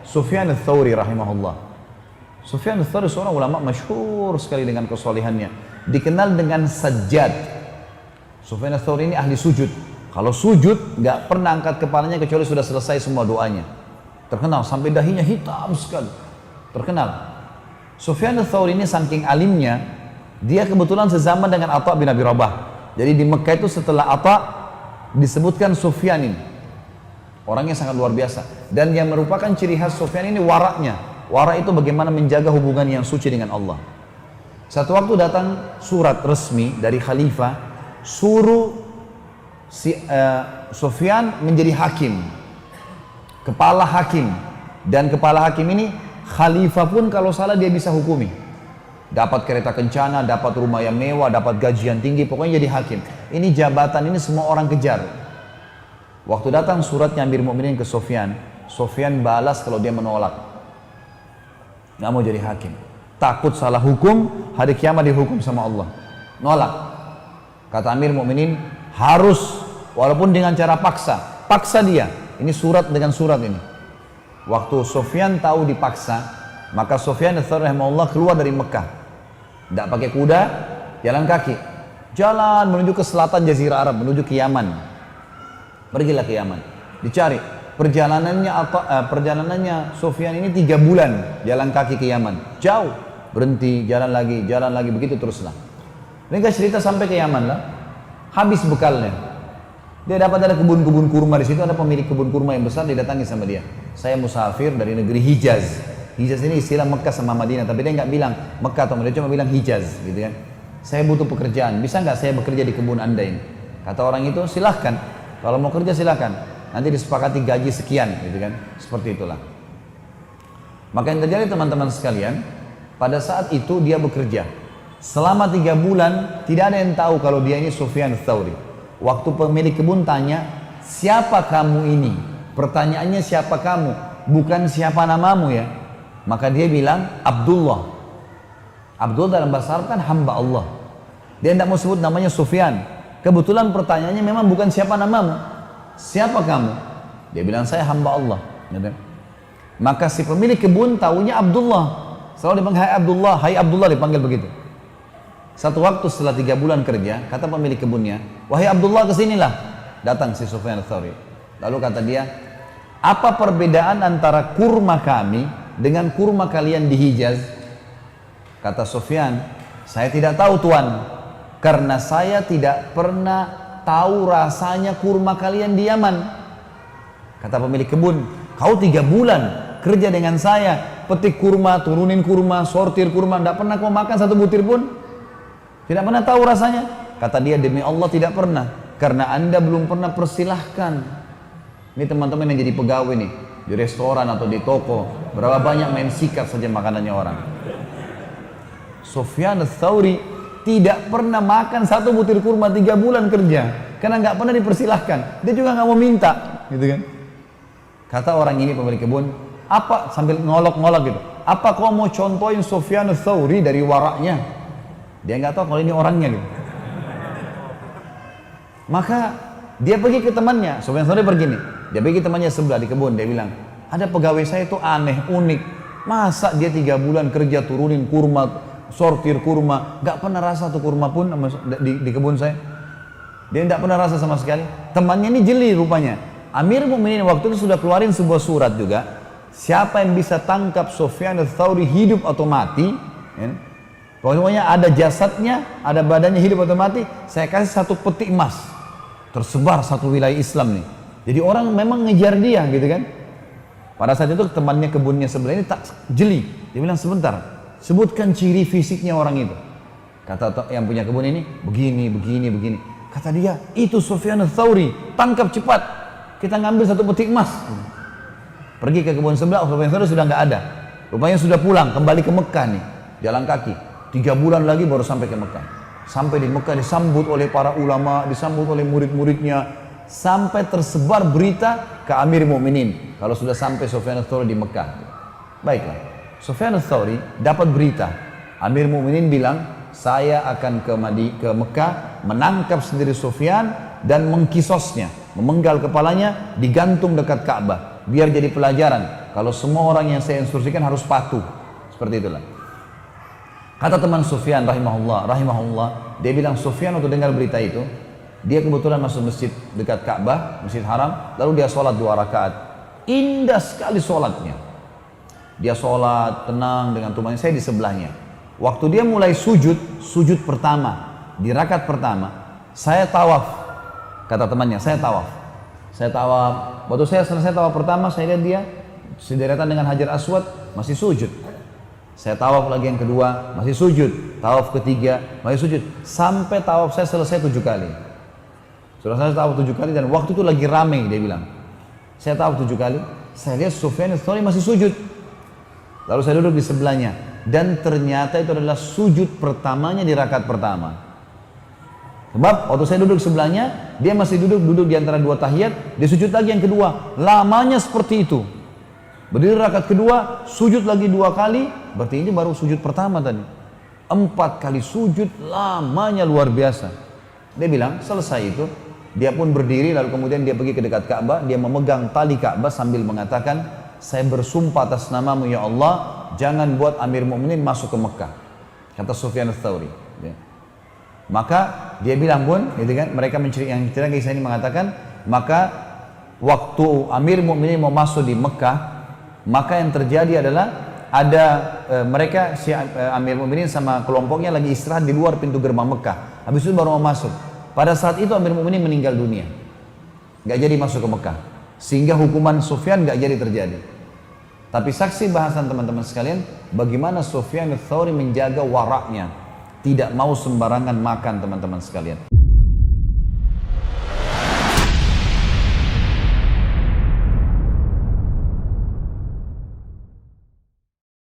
Sufyan ats-Tsauri rahimahullah. Sufyan ats-Tsauri seorang ulama masyhur sekali dengan kesolehannya, dikenal dengan Sajjad. Sufyan ats-Tsauri ini ahli sujud. Kalau sujud nggak pernah angkat kepalanya kecuali sudah selesai semua doanya. Terkenal sampai dahinya hitam sekali. Terkenal. Sufyan ats-Tsauri ini saking alimnya, dia kebetulan sezaman dengan Atha bin Abi Rabah. Jadi di Mekah itu setelah Atha disebutkan Sufyan ini. Orangnya sangat luar biasa. Dan yang merupakan ciri khas Sufyan ini waraknya. Warak itu bagaimana menjaga hubungan yang suci dengan Allah. Satu waktu datang surat resmi dari khalifah, suruh Sufyan menjadi hakim. Kepala hakim. Dan kepala hakim ini, khalifah pun kalau salah dia bisa hukumi. Dapat kereta kencana, dapat rumah yang mewah, dapat gaji yang tinggi, pokoknya jadi hakim. Ini jabatan ini semua orang kejar. Waktu datang suratnya Amir Mukminin ke Sufyan, Sufyan balas kalau dia menolak. Nggak mau jadi hakim. Takut salah hukum, hari kiamat dihukum sama Allah. Nolak. Kata Amir Mukminin, harus walaupun dengan cara paksa. Paksa dia. Ini surat dengan surat ini. Waktu Sufyan tahu dipaksa, maka Sufyan ats-Tsauri rahimahullah keluar dari Mekah. Tidak pakai kuda, jalan kaki. Jalan menuju ke selatan Jazirah Arab, menuju ke Yaman. Pergilah ke Yaman, dicari. Perjalanannya Sufyan ini 3 bulan jalan kaki ke Yaman. Jauh, berhenti, jalan lagi, begitu teruslah. Mereka cerita sampai ke Yaman lah, habis bekalnya. Dia dapat ada kebun-kebun kurma di situ, ada pemilik kebun kurma yang besar, didatangi sama dia. Saya musafir dari negeri Hijaz. Hijaz ini istilah Mekah sama Madinah, tapi dia nggak bilang Mekah atau Madinah, cuma bilang Hijaz, gitu kan. Saya butuh pekerjaan, bisa nggak saya bekerja di kebun anda ini? Kata orang itu, silahkan. Kalau mau kerja silahkan, nanti disepakati gaji sekian, gitu kan, seperti itulah. Maka yang terjadi teman-teman sekalian, pada saat itu dia bekerja. Selama 3 bulan, tidak ada yang tahu kalau dia ini Sufyan ats-Tsauri. Waktu pemilik kebun tanya, siapa kamu ini? Pertanyaannya siapa kamu? Bukan siapa namamu ya. Maka dia bilang, Abdullah. Abdullah dalam bahasa Arab kan hamba Allah. Dia tidak mau sebut namanya Sufyan. Kebetulan pertanyaannya memang bukan siapa namamu, siapa kamu? Dia bilang saya hamba Allah. Maka si pemilik kebun tahunya Abdullah. Selalu dipanggil hai Abdullah dipanggil begitu. Satu waktu setelah 3 bulan kerja, kata pemilik kebunnya, wahai Abdullah kesinilah. Datang si Sufyan ats-Tsauri. Lalu kata dia, apa perbedaan antara kurma kami dengan kurma kalian di Hijaz? Kata Sufyan, saya tidak tahu tuan. Karena saya tidak pernah tahu rasanya kurma kalian di Yaman. Kata pemilik kebun, kau 3 bulan kerja dengan saya, petik kurma, turunin kurma, sortir kurma, tidak pernah kau makan satu butir pun? Tidak pernah tahu rasanya? Kata dia, demi Allah tidak pernah, karena anda belum pernah persilahkan. Ini teman-teman yang jadi pegawai nih, di restoran atau di toko, berapa banyak main sikat saja makanannya orang. Sufyan ats-Tsauri tidak pernah makan satu butir kurma 3 bulan kerja karena nggak pernah dipersilahkan. Dia juga nggak mau minta, gitu kan? Kata orang ini pemilik kebun, apa sambil ngolok-ngolok gitu? Apa kau mau contohin Sufyan ats-Tsauri dari waraknya? Dia nggak tahu kalau ini orangnya gitu. Maka dia pergi ke temannya, Sufyan ats-Tsauri pergi nih. Dia pergi ke temannya sebelah di kebun. Dia bilang, ada pegawai saya itu aneh, unik. Masa dia 3 bulan kerja turunin kurma, sortir kurma, gak pernah rasa tuh kurma pun di kebun saya. Dia tidak pernah rasa sama sekali. Temannya ini jeli rupanya. Amir Mukminin waktu itu sudah keluarin sebuah surat juga. Siapa yang bisa tangkap Sufyan ats-Tsauri hidup atau mati, ya, pokoknya ada jasadnya, ada badannya hidup atau mati, saya kasih 1 peti emas. Tersebar satu wilayah Islam nih. Jadi orang memang ngejar dia, gitu kan. Pada saat itu temannya kebunnya sebelah ini tak jeli. Dia bilang, sebentar, sebutkan ciri fisiknya orang itu. Kata yang punya kebun ini, begini. Kata dia, itu Sufyan ats-Tsauri, tangkap cepat. Kita ngambil 1 peti emas. Pergi ke kebun sebelah, Sufyan ats-Tsauri sudah nggak ada. Rupanya sudah pulang, kembali ke Mekah nih, jalan kaki. 3 bulan lagi baru sampai ke Mekah. Sampai di Mekah disambut oleh para ulama, disambut oleh murid-muridnya, sampai tersebar berita ke Amir Mukminin kalau sudah sampai Sufyan ats-Tsauri di Mekah. Baiklah. Sufyan ats-Tsauri dapat berita. Amir Mukminin bilang, saya akan ke Mekah, menangkap sendiri Sufyan dan mengkisosnya, memenggal kepalanya, digantung dekat Ka'bah. biar jadi pelajaran. Kalau semua orang yang saya instruksikan harus patuh. Seperti itulah. Kata teman Sufyan rahimahullah, dia bilang Sufyan waktu dengar berita itu, dia kebetulan masuk masjid dekat Ka'bah, Masjid Haram, lalu dia sholat 2 rakaat. Indah sekali sholatnya. Dia sholat tenang dengan tumannya, saya di sebelahnya. Waktu dia mulai sujud pertama, di rakaat pertama, saya tawaf. Kata temannya, saya tawaf. Waktu saya selesai tawaf pertama, saya lihat dia sederetan dengan Hajar Aswad, masih sujud. Saya tawaf lagi yang kedua, masih sujud. Tawaf ketiga, masih sujud. Sampai tawaf saya selesai 7 kali. Sudah saya tawaf 7 kali dan waktu itu lagi rame, dia bilang. Saya tawaf 7 kali, saya lihat Sufyan ats-Tsauri masih sujud. Lalu saya duduk di sebelahnya. Dan ternyata itu adalah sujud pertamanya di rakaat pertama. Sebab waktu saya duduk sebelahnya, dia masih duduk di antara 2 tahiyat, dia sujud lagi yang kedua. Lamanya seperti itu. Berdiri rakaat kedua, sujud lagi 2 kali, berarti ini baru sujud pertama tadi. 4 kali sujud, lamanya luar biasa. Dia bilang, selesai itu, dia pun berdiri, lalu kemudian dia pergi ke dekat Ka'bah, dia memegang tali Ka'bah sambil mengatakan, saya bersumpah atas namamu ya Allah, jangan buat Amir Mu'minin masuk ke Mekah. Kata Sufyan ats-Tsauri. Maka dia bilang pun, gitu kan, mereka yang cerita kisah ini mengatakan, maka waktu Amir Mu'minin mau masuk di Mekah, maka yang terjadi adalah ada mereka si Amir Mu'minin sama kelompoknya lagi istirahat di luar pintu gerbang Mekah. Habis itu baru mau masuk. Pada saat itu Amir Mu'minin meninggal dunia, nggak jadi masuk ke Mekah, sehingga hukuman Sufyan nggak jadi terjadi. Tapi saksi bahasan teman-teman sekalian, bagaimana Sufyan ats-Tsauri menjaga waraknya, tidak mau sembarangan makan teman-teman sekalian.